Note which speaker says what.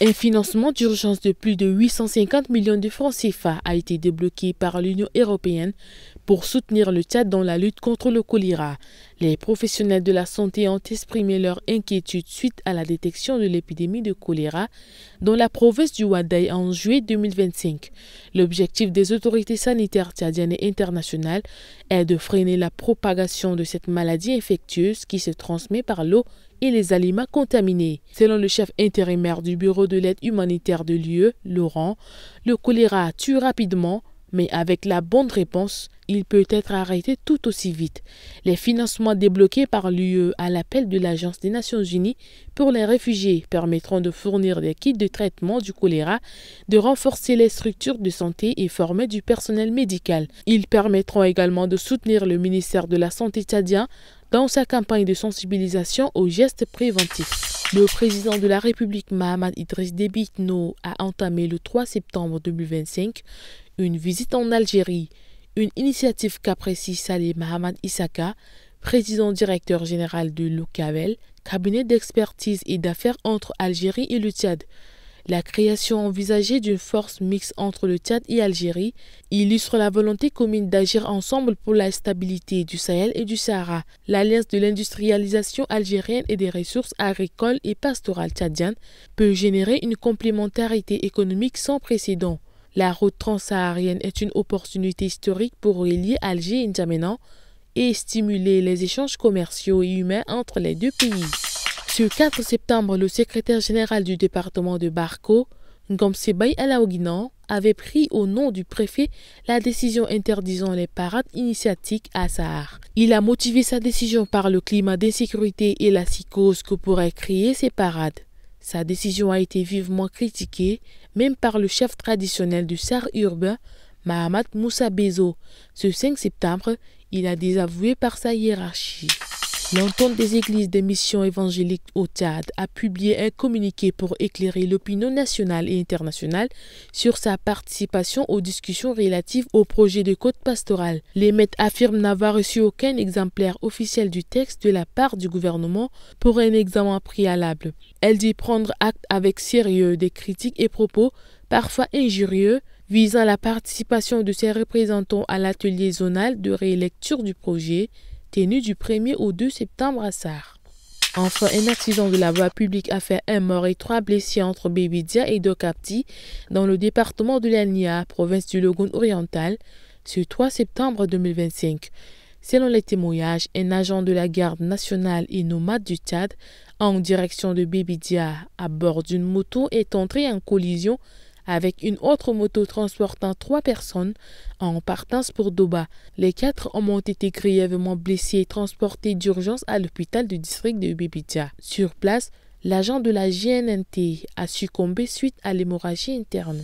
Speaker 1: Un financement d'urgence de plus de 850 millions de francs CFA a été débloqué par l'Union européenne pour soutenir le Tchad dans la lutte contre le choléra. Les professionnels de la santé ont exprimé leur inquiétude suite à la détection de l'épidémie de choléra dans la province du Ouaddaï en juillet 2025. L'objectif des autorités sanitaires tchadiennes et internationales est de freiner la propagation de cette maladie infectieuse qui se transmet par l'eau et les aliments contaminés. Selon le chef intérimaire du bureau de l'aide humanitaire de l'UE, Laurent, le choléra tue rapidement, mais avec la bonne réponse, il peut être arrêté tout aussi vite. Les financements débloqués par l'UE à l'appel de l'Agence des Nations Unies pour les réfugiés permettront de fournir des kits de traitement du choléra, de renforcer les structures de santé et former du personnel médical. Ils permettront également de soutenir le ministère de la Santé tchadien dans sa campagne de sensibilisation aux gestes préventifs. Le président de la République, Mahamat Idriss Déby Itno, a entamé le 3 septembre 2025 une visite en Algérie, une initiative qu'apprécie Saleh Mahamad Issaka, président directeur général de l'OCAVEL, cabinet d'expertise et d'affaires entre Algérie et le Tchad. La création envisagée d'une force mixte entre le Tchad et Algérie illustre la volonté commune d'agir ensemble pour la stabilité du Sahel et du Sahara. L'alliance de l'industrialisation algérienne et des ressources agricoles et pastorales tchadiennes peut générer une complémentarité économique sans précédent. La route transsaharienne est une opportunité historique pour relier Alger et N'Djamena et stimuler les échanges commerciaux et humains entre les deux pays. Ce 4 septembre, le secrétaire général du département de Barko, Ngomsebay Alaouguinan, avait pris au nom du préfet la décision interdisant les parades initiatiques à Sahar. Il a motivé sa décision par le climat d'insécurité et la psychose que pourraient créer ces parades. Sa décision a été vivement critiquée, même par le chef traditionnel du Sahar urbain, Mahamat Moussa Bezo. Ce 5 septembre, il a désavoué par sa hiérarchie. L'entente des églises des missions évangéliques au Tchad a publié un communiqué pour éclairer l'opinion nationale et internationale sur sa participation aux discussions relatives au projet de code pastoral. Les maîtres affirment n'avoir reçu aucun exemplaire officiel du texte de la part du gouvernement pour un examen préalable. Elle dit prendre acte avec sérieux des critiques et propos parfois injurieux visant la participation de ses représentants à l'atelier zonal de rélecture du projet tenu du 1er au 2 septembre à Sahar. Enfin, un accident de la voie publique a fait un mort et 3 blessés entre Bébidia et Dokapti dans le département de l'Elnia, province du Logone oriental, ce 3 septembre 2025. Selon les témoignages, un agent de la garde nationale et nomade du Tchad en direction de Bébidia à bord d'une moto est entré en collision avec une autre moto transportant 3 personnes en partance pour Doba. Les 4 hommes ont été grièvement blessés et transportés d'urgence à l'hôpital du district de Bébidia. Sur place, l'agent de la GNNT a succombé suite à l'hémorragie interne.